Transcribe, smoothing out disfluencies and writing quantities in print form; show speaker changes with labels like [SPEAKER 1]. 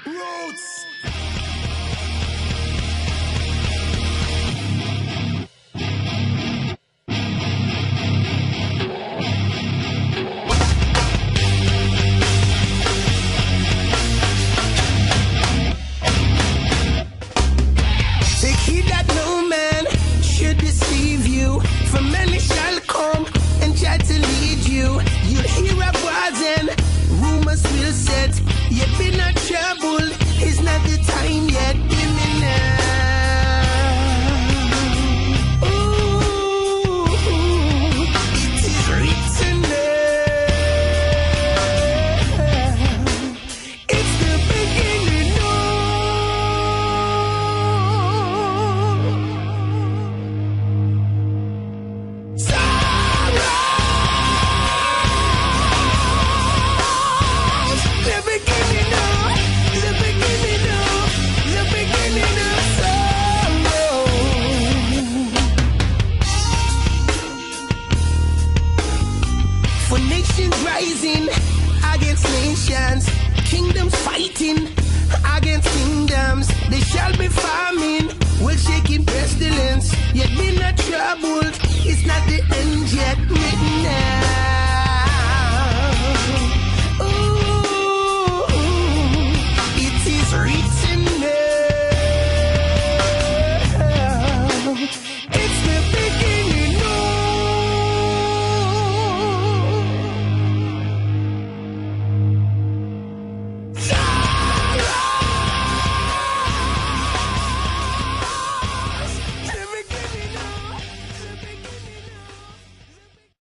[SPEAKER 1] Roots.
[SPEAKER 2] Take heed that no man should deceive you, for many shall come and try to lead you. You'll hear of wars and rumors will set. You've been not troubled, it's not the time yet. Give me now. Ooh, it is written there. It's the beginning of sorrow. The beginning of, the beginning of, the beginning of sorrow. For nations rising against nations, kingdoms fighting against kingdoms. They shall be famine, will shaking pestilence. Yet be not troubled, it's not the end yet. Written now.